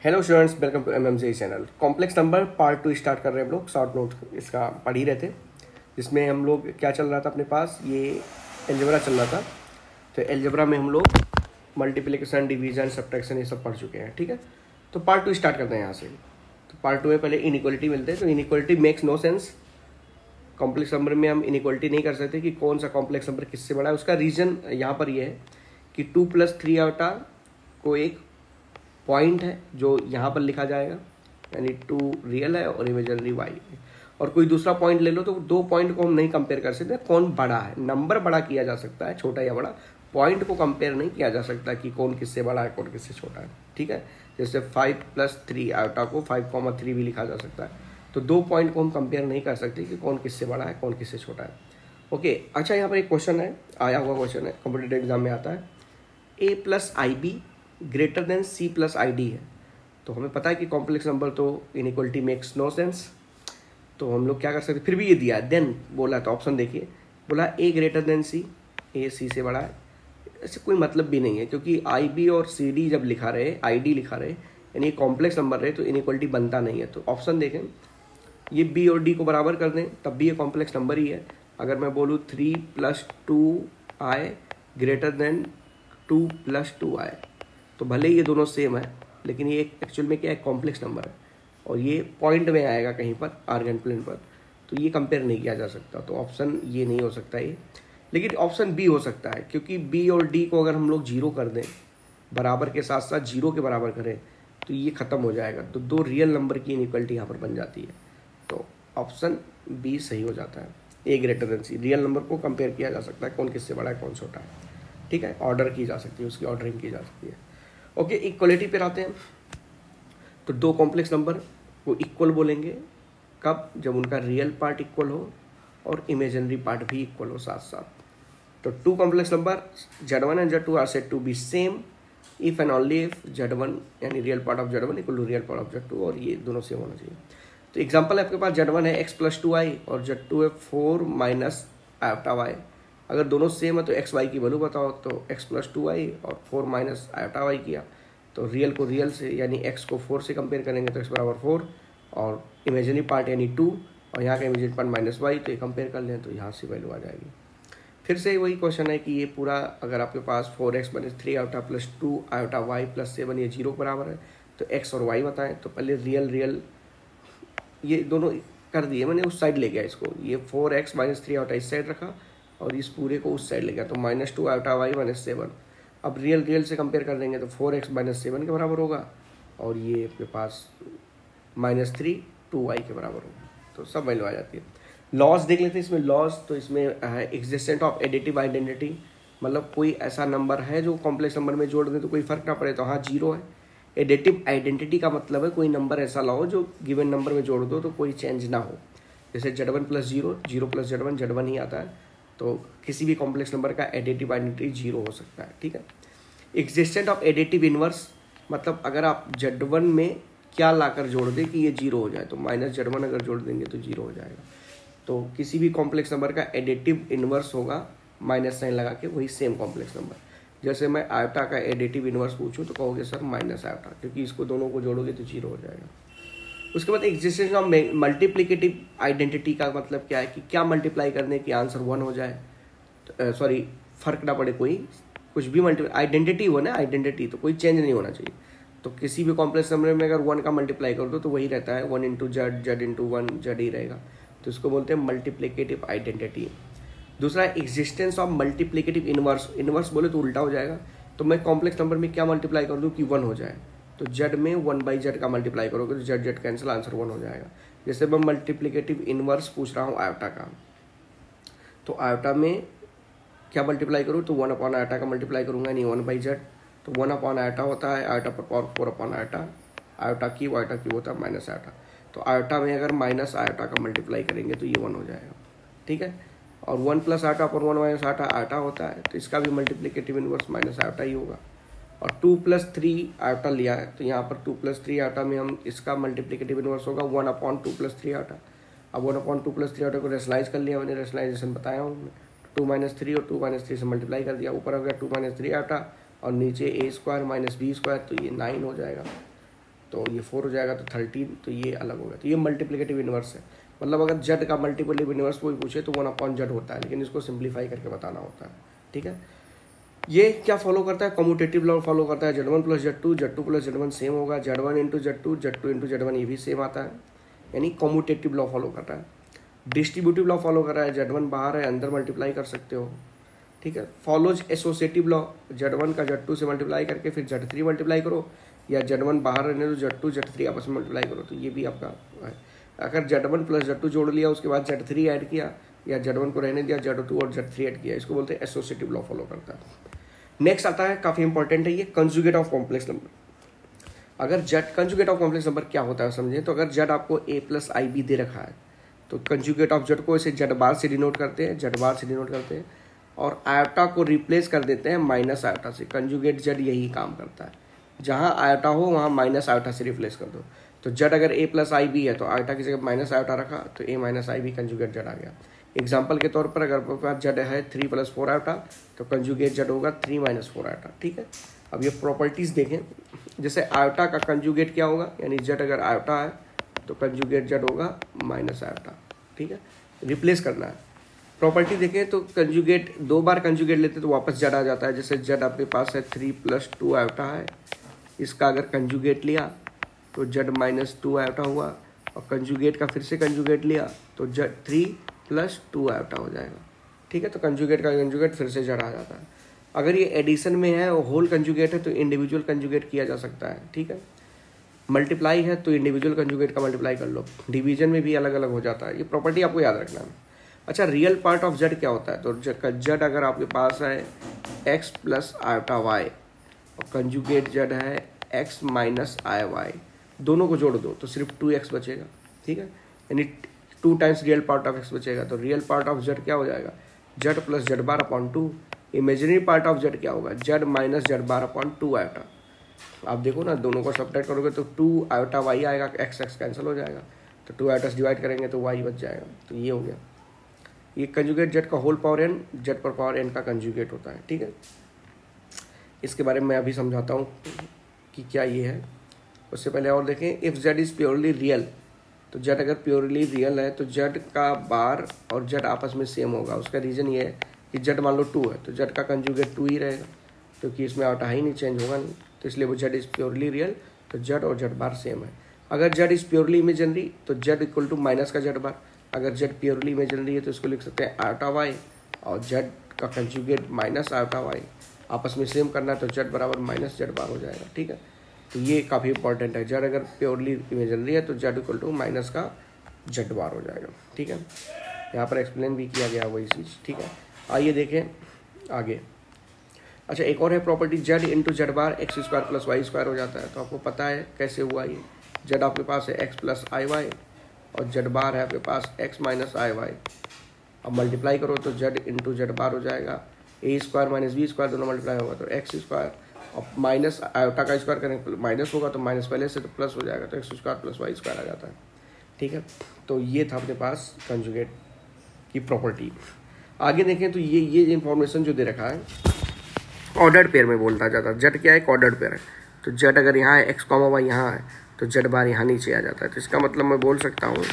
Hello students, welcome to MMJ channel. Complex number part 2 start कर रहे हैं हम लोग। शॉर्ट नोट इसका पढ़ ही रहे थे, जिसमें हम लोग क्या चल रहा था अपने पास, ये एलजेब्रा चल रहा था। तो एलजेब्रा में हम लोग मल्टीप्लिकेशन, डिवीजन, सब्ट्रैक्शन ये सब पढ़ चुके हैं। ठीक है, तो पार्ट 2 स्टार्ट करते हैं यहाँ से। तो पार्ट 2 में पहले इनइक्वालिटी मिलते हैं। तो inequality makes no sense. Complex number में हम इनइक्वालिटी नहीं कर सकते कि कौन सा कॉम्प्लेक्स नंबर किससे बड़ा है। उसका रीज़न यहाँ पर यह है कि 2+3 आटा को एक पॉइंट है जो यहाँ पर लिखा जाएगा, यानी 2 रियल है और इमेजिनरी y है। और कोई दूसरा पॉइंट ले लो तो दो पॉइंट को हम नहीं कंपेयर कर सकते कौन बड़ा है। नंबर बड़ा किया जा सकता है, छोटा या बड़ा, पॉइंट को कंपेयर नहीं किया जा सकता कि कौन किससे बड़ा है कौन किससे छोटा है। ठीक है, जैसे 5+3 आयोटा को 5,3 भी लिखा जा सकता है। तो दो पॉइंट को हम कंपेयर नहीं कर सकते कि कौन किससे बड़ा है कौन किससे छोटा है। ओके, अच्छा, यहाँ पर एक क्वेश्चन है, आया हुआ क्वेश्चन है, कॉम्पिटिटिव एग्जाम में आता है। a+ib ग्रेटर देन c+id है। तो हमें पता है कि कॉम्प्लेक्स नंबर तो इनइक्वालिटी मेक्स नो सेंस। तो हम लोग क्या कर सकते, फिर भी ये दिया है देन बोला, तो ऑप्शन देखिए, बोला a greater than c, a c से बड़ा है। ऐसे कोई मतलब भी नहीं है, क्योंकि ib और cd जब लिखा रहे, id लिखा रहे, यानी कॉम्प्लेक्स नंबर रहे, तो इनइक्वालिटी बनता नहीं है। तो ऑप्शन देखें, ये b और d को बराबर कर दें तब भी ये कॉम्प्लेक्स नंबर ही है। अगर मैं बोलूँ 3+2i ग्रेटर देन 2+2i, तो भले ही ये दोनों सेम है, लेकिन ये एक्चुअल में क्या है, कॉम्प्लेक्स नंबर है और ये पॉइंट में आएगा कहीं पर आर्गन प्लेन पर, तो ये कंपेयर नहीं किया जा सकता। तो ऑप्शन ये नहीं हो सकता ये, लेकिन ऑप्शन बी हो सकता है, क्योंकि बी और डी को अगर हम लोग जीरो कर दें, बराबर के साथ साथ जीरो के बराबर करें, तो ये खत्म हो जाएगा। तो दो रियल नंबर की इनइक्वालिटी यहाँ पर बन जाती है। तो ऑप्शन बी सही हो जाता है, ए ग्रेटर देन सी। रियल नंबर को कंपेयर किया जा सकता है कौन किससे बड़ा है कौन छोटा है। ठीक है, ऑर्डर की जा सकती है, उसकी ऑर्डरिंग की जा सकती है। ओके, इक्वलिटी पर आते हैं। तो दो कॉम्प्लेक्स नंबर को इक्वल बोलेंगे कब, जब उनका रियल पार्ट इक्वल हो और इमेजिनरी पार्ट भी इक्वल हो साथ साथ। तो two complex number z1 and z2 are said to be same if and only if z1 यानी real part of z1 equal to real part of z2, और ये दोनों सेम होना चाहिए। तो एग्जांपल आपके पास z1 है x+2i और z2 है 4 - i। अगर दोनों सेम है तो एक्स वाई की वैल्यू बताओ, तो x+2i और 4 - i किया, तो रियल को रियल से यानी x को 4 से कंपेयर करेंगे तो x बराबर 4, और इमेजिनरी पार्ट यानी 2, और यहाँ का इमेजिनरी पार्ट -y, तो ये कंपेयर कर लें तो यहाँ से वैल्यू आ जाएगी। फिर से वही क्वेश्चन है कि ये पूरा अगर आपके पास 4x - 3 आयोटा + 2 आयोटा y + 7 ये 0 के बराबर है, तो x और y बताएं। तो पहले रियल ये दोनों कर दिए मैंने, उस साइड ले गया इसको, ये 4x - 3 आयोटा इस साइड रखा और इस पूरे को उस साइड ले गया, तो -2 आयोटा y - 7। अब रियल से कंपेयर कर देंगे तो 4x - 7 के बराबर होगा, और ये आपके पास -3 2y के बराबर होगा। तो सब वैल्यू आ जाती है। लॉस देख लेते हैं इसमें। लॉस तो इसमें है एग्जिस्टेंट ऑफ एडिटिव आइडेंटिटी, मतलब कोई ऐसा नंबर है जो कॉम्प्लेक्स नंबर में जोड़ दें तो कोई फर्क ना पड़े, तो हाँ 0 है। एडिटिव आइडेंटिटी का मतलब है कोई नंबर ऐसा लाओ जो गिवन नंबर में जोड़ दो तो कोई चेंज ना हो। जैसे z1 + 0, 0 + z1 z1 ही आता है, तो किसी भी कॉम्प्लेक्स नंबर का एडिटिव आइडेंटिटी 0 हो सकता है। ठीक है। एग्जिस्टेंट ऑफ एडिटिव इनवर्स, मतलब अगर आप z1 में क्या लाकर जोड़ दें कि ये 0 हो जाए, तो -z1 अगर जोड़ देंगे तो 0 हो जाएगा। तो किसी भी कॉम्प्लेक्स नंबर का एडिटिव इनवर्स होगा माइनस साइन लगा के, वही सेम कॉम्प्लेक्स नंबर। जैसे मैं आयोटा का एडिटिव इनवर्स पूछूं तो कहोगे सर -i, क्योंकि इसको दोनों को जोड़ोगे तो 0 हो जाएगा। उसके बाद एग्जिस्टेंस ऑफ मल्टीप्लिकेटिव आइडेंटिटी का मतलब क्या है कि क्या मल्टीप्लाई करने की आंसर 1 हो जाए, सॉरी फर्क ना पड़े, कोई कुछ भी आइडेंटिटी हो ना, आइडेंटिटी तो कोई चेंज नहीं होना चाहिए। तो किसी भी कॉम्प्लेक्स नंबर में अगर 1 का मल्टीप्लाई कर दो तो वही रहता है, 1 × z, z × 1 z ही रहेगा। तो इसको बोलते हैं मल्टीप्लिकेटिव आइडेंटिटी। दूसरा existence of multiplicative inverse. Inverse बोले तो उल्टा हो जाएगा, तो मैं कॉम्प्लेक्स नंबर में क्या मल्टीप्लाई कर दूं कि 1 हो जाए, तो z में 1/z का मल्टीप्लाई करोगे तो z कैंसिल, आंसर 1 हो जाएगा। जैसे मैं मल्टीप्लिकेटिव इनवर्स पूछ रहा हूँ आयोटा का, तो आयोटा में क्या मल्टीप्लाई करूँ, तो 1 आयोटा का मल्टीप्लाई करूँगा, नहीं 1/z, तो 1 आयोटा होता है, आयोटा पर पावर 4 आयोटा, आयोटा की होता है -आयोटा। तो आयोटा में अगर -आयोटा का मल्टीप्लाई करेंगे तो ये 1 हो जाएगा। ठीक है, और 1 + आयोटा पर 1 - आयोटा आयोटा होता है, तो इसका भी मल्टीप्लिकेटिव इनवर्स -आयोटा ही होगा। और 2+3 आयोटा लिया है, तो यहाँ पर 2+3 आयोटा में हम इसका मल्टीप्लिकेटिव इनवर्स होगा 1/2+3 आयोटा। अब 1/2+3 आयोटा को रेशनलाइज कर लिया मैंने, रेशनलाइजेशन बताया हूँ, 2 - 3 और 2 - 3 से मल्टीप्लाई कर दिया, ऊपर हो गया 2 - 3 आयोटा और नीचे a² - b², तो ये 9 हो जाएगा। तो ये 4 हो जाएगा, तो 13, तो ये अलग हो गया। तो ये मल्टीप्लिकेटिव इनवर्स है, मतलब अगर जेड का मल्टीप्लिकेटिव इनवर्स कोई पूछे तो 1/z होता है, लेकिन इसको सिंप्लीफाई करके बताना होता है, ठीक है। ये क्या फॉलो करता है, कम्यूटेटिव लॉ फॉलो करता है, Z1 + Z2, Z2 + Z1 same होगा, Z1 × Z2, Z2 × Z1 ये भी सेम आता है, यानी कम्यूटेटिव लॉ फॉलो कर रहा है। डिस्ट्रीब्यूटिव लॉ फॉलो कर रहा है, Z1 बाहर है, अंदर मल्टीप्लाई कर सकते हो, ठीक है। फॉलोज एसोसिएटिव लॉ, Z1 का Z2 से मल्टीप्लाई करके फिर Z3 मल्टीप्लाई करो, या Z1 बाहर रहने दो, Z2 Z3 आपस में मल्टीप्लाई करो, तो ये भी आपका है। अगर Z1 + Z2 जोड़ लिया, उसके बाद Z3 ऐड किया, या Z1 को रहने दिया, Z2 और Z3 ऐड किया, इसको बोलते हैं एसोसिएटिव लॉ फॉलो करता है। नेक्स्ट आता है, काफी इंपॉर्टेंट है ये, कंजुगेट ऑफ कॉम्प्लेक्स नंबर। अगर Z conjugate of complex number क्या होता है समझे, तो अगर जेड आपको a + IB दे रखा है, तो कंजुगेट ऑफ जेड को इसे जेड बार से डिनोट करते हैं, जेड बार से डिनोट करते हैं, और आयोटा को रिप्लेस कर देते हैं माइनस आयोटा से। कंजुगेट जेड यही काम करता है, जहां आयोटा हो वहां माइनस आयोटा से रिप्लेस कर दो। तो जेड अगर a + IB है, तो आयोटा की जगह माइनस आयोटा रखा, तो a - IB कंजुगेट जेड आ गया। एग्जाम्पल के तौर पर अगर आपके पास जेड है 3 + 4 आयोटा, तो कंजुगेट जेड होगा 3 - 4 आयोटा, ठीक है। अब ये प्रॉपर्टीज देखें, जैसे आयोटा का कंजुगेट क्या होगा, यानी जेड अगर आयोटा है तो कंजुगेट जेड होगा माइनस आयोटा, ठीक है। रिप्लेस करना है, प्रॉपर्टी देखें तो कंजुगेट 2 बार कंजुगेट लेते तो वापस जेड आ जाता है। जैसे जेड आपके पास है 3 + 2 आयोटा है, इसका अगर कंजुगेट लिया तो जेड -2 आयोटा हुआ, और कंजुगेट का फिर से कंजुगेट लिया तो जेड 3 + 2 आयोटा हो जाएगा, ठीक है। तो कंजुगेट का कंजुगेट फिर से जेड आ जाता है। अगर ये एडिशन में है और होल कंजुगेट है तो इंडिविजुअल कंजुगेट किया जा सकता है, ठीक है। मल्टीप्लाई है तो इंडिविजुअल कंजुगेट का मल्टीप्लाई कर लो, डिवीजन में भी अलग अलग हो जाता है। ये प्रॉपर्टी आपको याद रखना है। अच्छा, रियल पार्ट ऑफ जेड क्या होता है, तो जेड अगर आपके पास है x + आयोटा y, और कंजुगेट जेड है x - iy, दोनों को जोड़ दो तो सिर्फ 2x बचेगा, ठीक है। यानी 2 times real part of x बचेगा। तो रियल पार्ट ऑफ जेड क्या हो जाएगा, Z + Z bar upon 2। Imaginary part of Z क्या होगा, Z - Z bar upon 2 iota. आप देखो ना, दोनों को सब्ट्रैक्ट करोगे तो 2 आयोटा y आएगा, x कैंसिल हो जाएगा, तो 2 आयोटा डिवाइड करेंगे तो y बच जाएगा। तो ये हो गया, ये कंजुगेट जेड का होल पावर n, जेड पर पावर n का कंजुगेट होता है, ठीक है। इसके बारे में मैं अभी समझाता हूँ कि क्या ये है। उससे पहले और देखें, if Z is purely real, तो जेड अगर प्योरली रियल है तो जेड का बार और जेड आपस में सेम होगा। उसका रीज़न ये है कि जेड मान लो 2 है तो जेड का कंजुगेट 2 ही रहेगा, क्योंकि इसमें आयोटा ही नहीं, चेंज होगा नहीं, तो इसलिए वो जेड इज़ प्योरली रियल, तो जेड और जेड बार सेम है। अगर जेड इज़ प्योरली इमेजिनरी तो जेड = माइनस का जेड बार। अगर जेड प्योरली इमेजिनरी है तो इसको लिख सकते हैं आयोटा वाई, और जेड का कंजुगेट माइनस आयोटा वाई, आपस में सेम करना है तो जेड बराबर माइनस जेड बार हो जाएगा, ठीक है। तो ये काफ़ी इंपॉर्टेंट है, जेड अगर प्योरली इमेजिनरी है तो जेड = माइनस का जेड बार हो जाएगा, ठीक है। यहाँ पर एक्सप्लेन भी किया गया वही चीज़, ठीक है। आइए देखें आगे। अच्छा, एक और है प्रॉपर्टी, जेड × जेड बार x² + y² हो जाता है। तो आपको पता है कैसे हुआ ये, जेड आपके पास है x + iy, और जेड बार है आपके पास x - iy। अब मल्टीप्लाई करो तो जेड × जेड बार हो जाएगा, a² - b² दोनों मल्टीप्लाई होगा तो x², और माइनस आयोटा का स्क्वायर करेंगे माइनस होगा, तो माइनस पहले से तो प्लस हो जाएगा, तो x² + y² आ जाता है, ठीक है। तो ये था अपने पास कंजुगेट की प्रॉपर्टी। आगे देखें तो ये इंफॉर्मेशन जो दे रखा है ऑर्डर्ड पेयर में बोलता जाता है। जेड क्या है, एक ऑर्डर्ड पेयर है। तो जेड अगर यहाँ है, x, y यहाँ है, तो जेड बार यहाँ नीचे आ जाता है। तो इसका मतलब मैं बोल सकता हूँ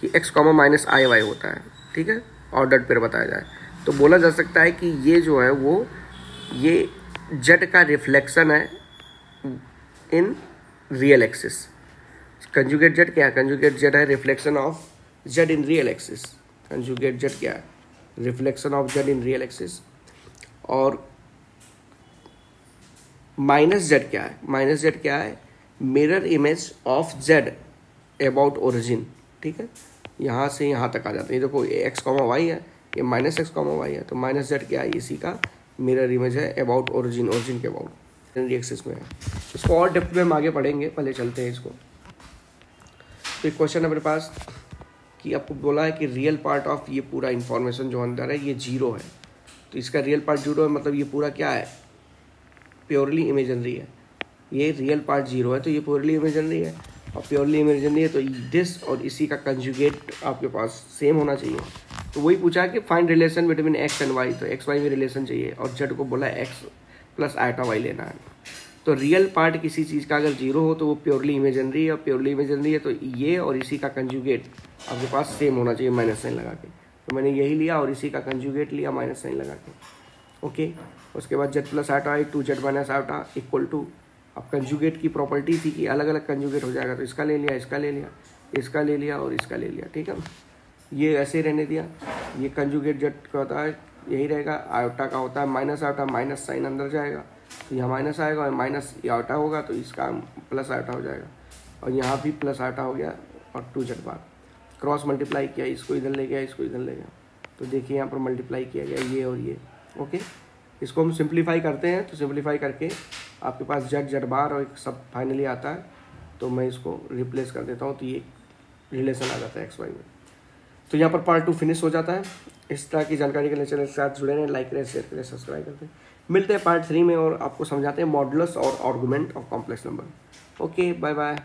कि x, - iy होता है, ठीक है, ऑर्डर्ड पेयर बताया जाए तो बोला जा सकता है कि ये जो है वो ये जेड का रिफ्लेक्शन है in real axis. Conjugate Z क्या है, कंजुगेट जेड है reflection of Z in real axis. Conjugate Z क्या है, reflection of Z in real axis. और माइनस जेड क्या है, माइनस जेड क्या है, mirror image of Z about origin, ठीक है। यहाँ से यहाँ तक आ जाते हैं। देखो ये x, y है, ये -x, y है, तो माइनस जेड क्या है, इसी का मिरर इमेज है अबाउट ओरिजिन, ओरिजिन के अबाउट एक्सिस में है। इसको और डेप्थ में हम आगे पढ़ेंगे, पहले चलते हैं इसको। तो एक क्वेश्चन है मेरे पास कि आपको बोला है कि रियल पार्ट ऑफ ये पूरा इन्फॉर्मेशन जो अंदर है ये 0 है। तो इसका रियल पार्ट 0 है, मतलब ये पूरा क्या है, प्योरली इमेजिनरी है। ये रियल पार्ट 0 है तो ये प्योरली इमेजिनरी है, और प्योरली इमेजिनरी है तो दिस और इसी का कंजुगेट आपके पास सेम होना चाहिए। तो वही पूछा कि find relation between x and y, तो x y में रिलेशन चाहिए, और z को बोला x + आयोटा y लेना है। तो रियल पार्ट किसी चीज़ का अगर जीरो हो तो वो प्योरली इमेजिनरी है, और प्योरली इमेजिनरी है तो ये और इसी का कंजुगेट आपके पास सेम होना चाहिए माइनस साइन लगा के। तो मैंने यही लिया और इसी का कंजुगेट लिया माइनस साइन लगा के। ओके, उसके बाद जेड प्लस आटा 2z माइनस आटा इक्वल टू, अब कंजुगेट की प्रॉपर्टी थी कि अलग अलग कंजुगेट हो जाएगा, तो इसका ले लिया, इसका ले लिया, इसका ले लिया और इसका ले लिया। ठीक है, ये ऐसे रहने दिया। ये कंजुगेट जेड का होता है यही रहेगा, आयोटा का होता है माइनस आयोटा, माइनस साइन अंदर जाएगा तो यहाँ माइनस आएगा, और माइनस आयोटा होगा तो इसका प्लस आयोटा हो जाएगा, और यहाँ भी प्लस आयोटा हो गया, और 2z बार क्रॉस मल्टीप्लाई किया, इसको इधर ले गया, इसको इधर ले गया, तो देखिए यहाँ पर मल्टीप्लाई किया गया ये और ये। ओके, इसको हम सिंप्लीफाई करते हैं, तो सिंप्लीफाई करके आपके पास जेड बार और एक सब फाइनली आता है, तो मैं इसको रिप्लेस कर देता हूँ, तो ये रिलेशन आ जाता है एक्स वाई में। तो यहाँ पर पार्ट 2 फिनिश हो जाता है। इस तरह की जानकारी के लिए चैनल के साथ जुड़े रहें, लाइक करें, शेयर करें, सब्सक्राइब करते हैं। मिलते हैं पार्ट 3 में और आपको समझाते हैं मॉडुलस और argument of complex number. Okay, bye bye.